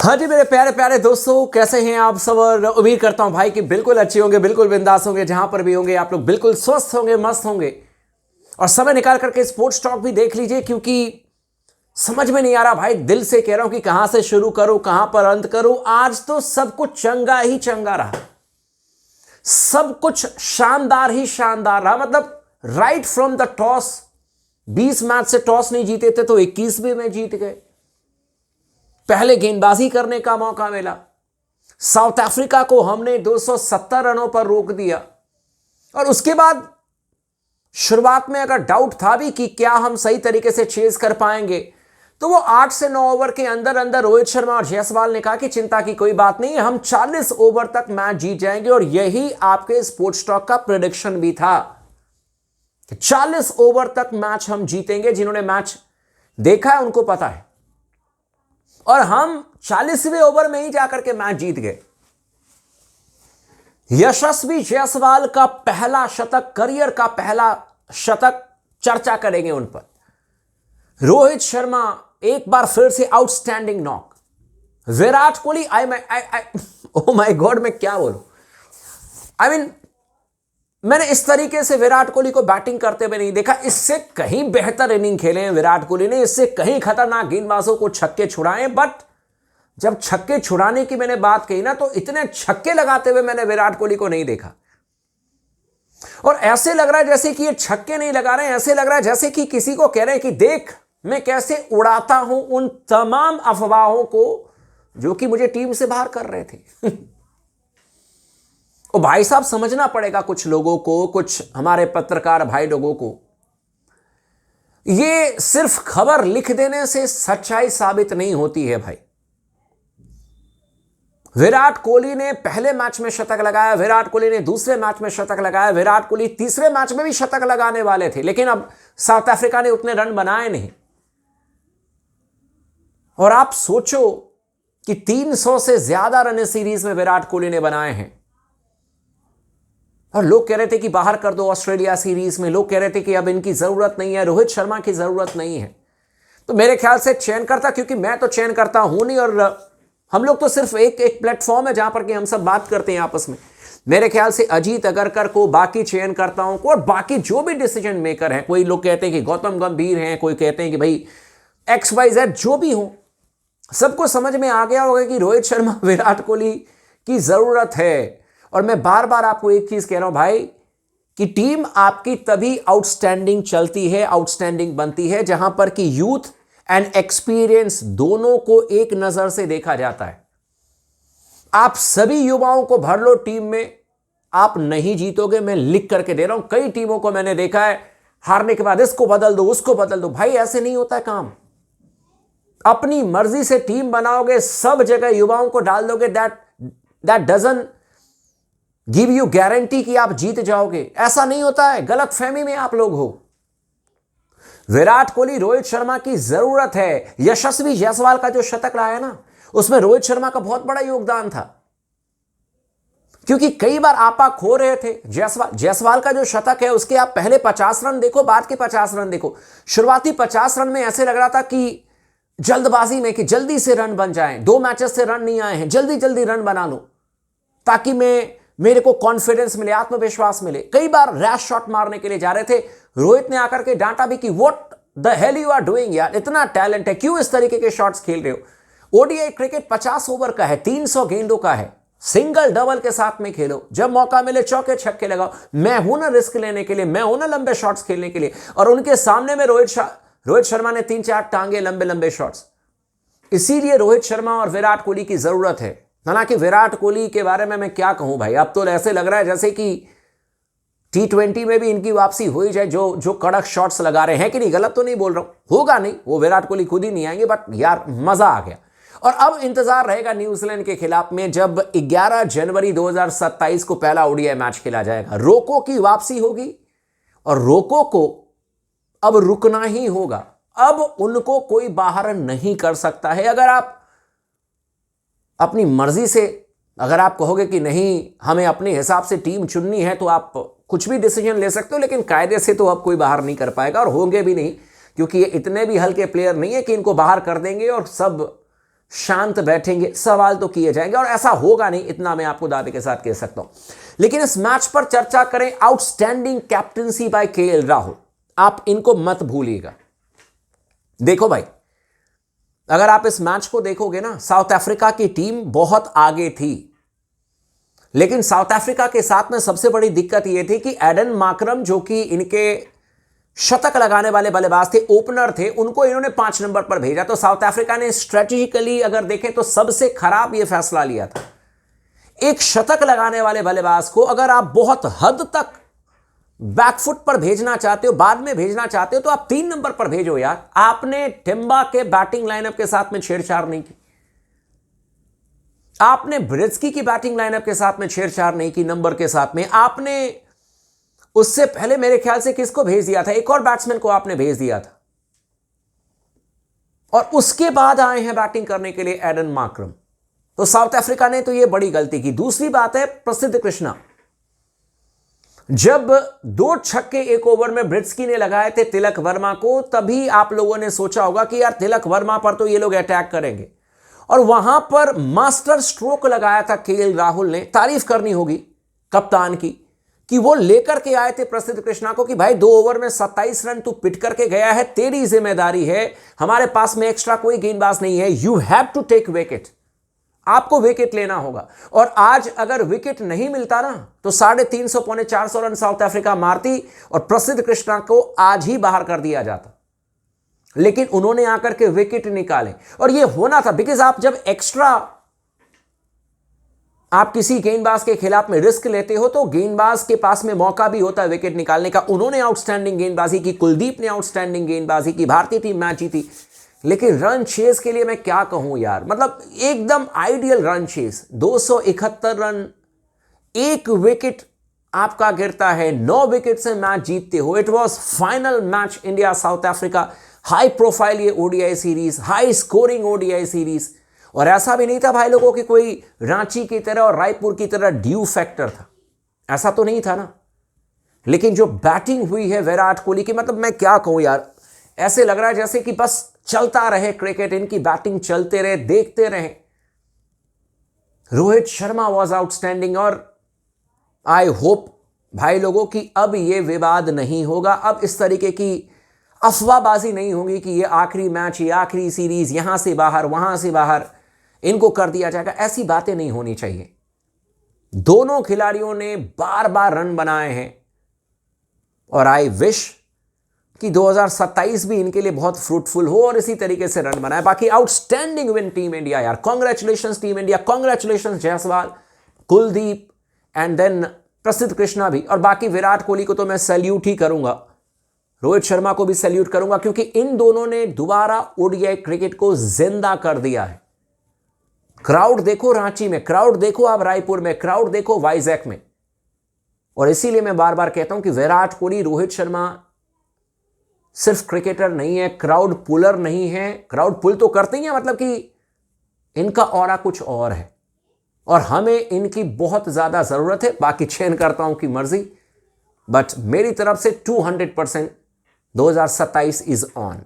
हाँ जी मेरे प्यारे प्यारे दोस्तों, कैसे हैं आप सब। और उम्मीद करता हूं भाई कि बिल्कुल अच्छे होंगे, बिल्कुल बिंदास होंगे। जहां पर भी होंगे आप लोग बिल्कुल स्वस्थ होंगे, मस्त होंगे। और समय निकाल करके स्पोर्ट्स टॉक भी देख लीजिए, क्योंकि समझ में नहीं आ रहा भाई, दिल से कह रहा हूं कि कहां से शुरू करूं, कहां पर अंत करूं। आज तो सब कुछ चंगा ही चंगा रहा, सब कुछ शानदार ही शानदार रहा। मतलब right from the toss, 20 match से टॉस नहीं जीते थे तो 21वें में जीत गए। पहले गेंदबाजी करने का मौका मिला, साउथ अफ्रीका को हमने 270 रनों पर रोक दिया। और उसके बाद शुरुआत में अगर डाउट था भी कि क्या हम सही तरीके से चेज कर पाएंगे, तो वो 8 से 9 ओवर के अंदर अंदर रोहित शर्मा और जायसवाल ने कहा कि चिंता की कोई बात नहीं है, हम 40 ओवर तक मैच जीत जाएंगे। और यही आपके स्पोर्ट्स टॉक का प्रेडिक्शन भी था कि 40 ओवर तक मैच हम जीतेंगे। जिन्होंने मैच देखा है उनको पता है। और हम 40वें ओवर में ही जाकर के मैच जीत गए। यशस्वी जायसवाल का पहला शतक, करियर का पहला शतक, चर्चा करेंगे उन पर। रोहित शर्मा एक बार फिर से outstanding knock. Virat Kohli, oh my God, मैं क्या बोलूं। मैंने इस तरीके से विराट कोहली को बैटिंग करते हुए नहीं देखा। इससे कहीं बेहतर इनिंग खेले हैं विराट कोहली ने, इससे कहीं खतरनाक गेंदबाजों को छक्के छुड़ाए। बट जब छक्के छुड़ाने की मैंने बात कही ना, तो इतने छक्के लगाते हुए मैंने विराट कोहली को नहीं देखा। और ऐसे लग रहा है जैसे कि ये छक्के नहीं लगा रहे हैं, ऐसे लग रहा है जैसे कि किसी को कह रहे हैं कि देख मैं कैसे उड़ाता हूं उन तमाम अफवाहों को जो कि मुझे टीम से बाहर कर रहे थे। और भाई साहब, समझना पड़ेगा कुछ लोगों को, कुछ हमारे पत्रकार भाई लोगों को, ये सिर्फ खबर लिख देने से सच्चाई साबित नहीं होती है भाई। विराट कोहली ने पहले मैच में शतक लगाया, विराट कोहली ने दूसरे मैच में शतक लगाया, विराट कोहली तीसरे मैच में भी शतक लगाने वाले थे, लेकिन अब साउथ अफ्रीका ने उतने रन बनाए नहीं। और आप सोचो कि 300 से ज्यादा रन इस सीरीज में विराट कोहली ने बनाए हैं। और लोग कह रहे थे कि बाहर कर दो ऑस्ट्रेलिया सीरीज में, लोग कह रहे थे कि अब इनकी जरूरत नहीं है, रोहित शर्मा की जरूरत नहीं है। तो मेरे ख्याल से चयन करता, क्योंकि मैं तो चयन करता हूं नहीं, और हम लोग तो सिर्फ एक प्लेटफॉर्म है जहां पर कि हम सब बात करते हैं आपस में। मेरे ख्याल से अजीत अगरकर को, बाकी चयनकर्ताओं को, और बाकी जो भी डिसीजन मेकर हैं, कोई लोग कहते हैं कि गौतम गंभीर हैं, कोई कहते हैं कि भाई XYZ, जो भी हो, सबको समझ में आ गया होगा कि रोहित शर्मा, विराट कोहली की जरूरत है। और मैं बार बार आपको एक चीज कह रहा हूं भाई, कि टीम आपकी तभी आउटस्टैंडिंग चलती है, आउटस्टैंडिंग बनती है, जहां पर कि यूथ एंड एक्सपीरियंस दोनों को एक नजर से देखा जाता है। आप सभी युवाओं को भर लो टीम में, आप नहीं जीतोगे। मैं लिख करके दे रहा हूं, कई टीमों को मैंने देखा है हारने के बाद इसको बदल दो, उसको बदल दो। भाई ऐसे नहीं होता है काम। अपनी मर्जी से टीम बनाओगे, सब जगह युवाओं को डाल दोगे, that doesn't give you guarantee कि आप जीत जाओगे। ऐसा नहीं होता है, गलत फहमी में आप लोग हो। विराट कोहली, रोहित शर्मा की जरूरत है। यशस्वी जायसवाल का जो शतक रहा है ना, उसमें रोहित शर्मा का बहुत बड़ा योगदान था, क्योंकि कई बार आपा खो रहे थे। जायसवाल का जो शतक है, उसके आप पहले 50 रन देखो, बाद के 50 रन देखो। शुरुआती 50 रन में ऐसे लग रहा था कि जल्दबाजी में, कि जल्दी से रन बन जाएं, 2 मैचेस से रन नहीं आए हैं, जल्दी जल्दी रन बना लो ताकि मेरे को कॉन्फिडेंस मिले, आत्मविश्वास मिले। कई बार रैश शॉट मारने के लिए जा रहे थे। रोहित ने आकर के डांटा भी कि what the hell you are doing यार, इतना टैलेंट है, क्यों इस तरीके के शॉट्स खेल रहे हो। ओडीआई क्रिकेट 50 ओवर का है, 300 गेंदों का है, सिंगल डबल के साथ में खेलो, जब मौका मिले चौके छक्के लगाओ। मैं हूं ना रिस्क लेने के लिए, मैं हूं ना लंबे शॉट्स खेलने के लिए। और उनके सामने में रोहित शर्मा ने 3-4 टांगे लंबे लंबे शॉट्स। इसीलिए रोहित शर्मा और विराट कोहली की जरूरत है। हालांकि विराट कोहली के बारे में मैं क्या कहूं भाई, अब तो ऐसे लग रहा है जैसे कि T20 में भी इनकी वापसी हो ही जाए, जो कड़क शॉट्स लगा रहे हैं, कि नहीं? गलत तो नहीं बोल रहा हूं, होगा नहीं, वो विराट कोहली खुद ही नहीं आएंगे, बट यार मजा आ गया। और अब इंतजार रहेगा न्यूजीलैंड के खिलाफ में, जब 11 जनवरी 2027 को पहला ओडीआई मैच खेला जाएगा। रोको की वापसी होगी, और रोको को अब रुकना ही होगा। अब उनको कोई बाहर नहीं कर सकता है। अगर आप अपनी मर्जी से, अगर आप कहोगे कि नहीं हमें अपने हिसाब से टीम चुननी है, तो आप कुछ भी डिसीजन ले सकते हो, लेकिन कायदे से तो अब कोई बाहर नहीं कर पाएगा, और होंगे भी नहीं, क्योंकि ये इतने भी हल्के प्लेयर नहीं है कि इनको बाहर कर देंगे और सब शांत बैठेंगे, सवाल तो किए जाएंगे और ऐसा होगा नहीं, इतना मैं आपको दावे के साथ कह सकता हूं। लेकिन इस मैच पर चर्चा करें, outstanding captaincy by KL Rahul, आप इनको मत भूलिएगा। देखो भाई, अगर आप इस मैच को देखोगे ना, साउथ अफ्रीका की टीम बहुत आगे थी, लेकिन साउथ अफ्रीका के साथ में सबसे बड़ी दिक्कत यह थी कि एडन मार्करम, जो कि इनके शतक लगाने वाले बल्लेबाज थे, ओपनर थे, उनको इन्होंने 5 नंबर पर भेजा। तो साउथ अफ्रीका ने स्ट्रेटेजिकली अगर देखें तो सबसे खराब यह फैसला लिया था। एक शतक लगाने वाले बल्लेबाज को अगर आप बहुत हद तक बैकफुट पर भेजना चाहते हो, बाद में भेजना चाहते हो, तो आप 3 नंबर पर भेजो यार। आपने टिम्बा के बैटिंग लाइनअप के साथ में छेड़छाड़ नहीं की, आपने ब्रिस्की की बैटिंग लाइनअप के साथ में छेड़छाड़ नहीं की नंबर के साथ में। आपने उससे पहले मेरे ख्याल से किसको भेज दिया था, एक और बैट्समैन को आपने भेज दिया था, और उसके बाद आए हैं बैटिंग करने के लिए एडन मार्करम। तो साउथ अफ्रीका ने तो यह बड़ी गलती की। दूसरी बात है प्रसिद्ध कृष्णा, जब 2 छक्के 1 ओवर में ब्रिस्की ने लगाए थे तिलक वर्मा को, तभी आप लोगों ने सोचा होगा कि यार तिलक वर्मा पर तो ये लोग अटैक करेंगे, और वहां पर मास्टर स्ट्रोक लगाया था केएल राहुल ने। तारीफ करनी होगी कप्तान की कि वो लेकर के आए थे प्रसिद्ध कृष्णा को कि भाई 2 ओवर में 27 रन तू पिट करके गया है, तेरी जिम्मेदारी है, हमारे पास में एक्स्ट्रा कोई गेंदबाज नहीं है, you have to take wicket, आपको विकेट लेना होगा। और आज अगर विकेट नहीं मिलता ना, तो 350 पौने 400 रन साउथ अफ्रीका मारती और प्रसिद्ध कृष्णा को आज ही बाहर कर दिया जाता। लेकिन उन्होंने आकर के विकेट निकाले, और यह होना था, बिकॉज आप जब एक्स्ट्रा आप किसी गेंदबाज के खिलाफ में रिस्क लेते हो, तो गेंदबाज के पास में मौका भी होता है विकेट निकालने का। उन्होंने आउटस्टैंडिंग गेंदबाजी की, कुलदीप ने आउटस्टैंडिंग गेंदबाजी की, भारतीय टीम मैच जीती। लेकिन रन चेस के लिए मैं क्या कहूं यार, मतलब एकदम ideal run chase, 271 run, 1 wicket आपका गिरता है, 9 विकेट से मैच जीतते हो। It was final match India South Africa, high profile ये ODI series, high scoring ODI series. और ऐसा भी नहीं था भाई लोगों की कोई रांची की तरह और रायपुर की तरह ड्यू फैक्टर था, ऐसा तो नहीं था ना। लेकिन जो बैटिंग हुई है विराट कोहली की, मतलब मैं क्या कहूं यार, ऐसे लग रहा है जैसे कि बस चलता रहे क्रिकेट, इनकी बैटिंग चलते रहे, देखते रहे। रोहित शर्मा वॉज आउटस्टैंडिंग, और आई होप भाई लोगों की अब ये विवाद नहीं होगा, अब इस तरीके की अफवाहबाजी नहीं होगी कि ये आखिरी मैच, ये आखिरी सीरीज, यहां से बाहर वहां से बाहर इनको कर दिया जाएगा। ऐसी बातें नहीं होनी चाहिए। दोनों खिलाड़ियों ने बार बार रन बनाए हैं, और आई विश कि 2027 भी इनके लिए बहुत फ्रूटफुल हो और इसी तरीके से रन बनाए। बाकी आउटस्टैंडिंग विन टीम इंडिया यार, congratulations team India, congratulations Jaiswal, Kuldeep and then Prasidh Krishna भी। और बाकी विराट कोहली को तो मैं सैल्यूट ही करूंगा, रोहित शर्मा को भी सैल्यूट करूंगा, क्योंकि इन दोनों ने दोबारा ओडीआई क्रिकेट को जिंदा कर दिया है। क्राउड देखो रांची में, क्राउड देखो आप रायपुर में, क्राउड देखो वाइजैक में। और इसीलिए मैं बार बार कहता हूं कि विराट कोहली, रोहित शर्मा सिर्फ क्रिकेटर नहीं है, क्राउड पुलर नहीं है। क्राउड पुल तो करते ही है, मतलब कि इनका ऑरा कुछ और है, और हमें इनकी बहुत ज्यादा जरूरत है। बाकी चयनकर्ताओं की मर्जी, बट मेरी तरफ से 200% 2027 इज ऑन।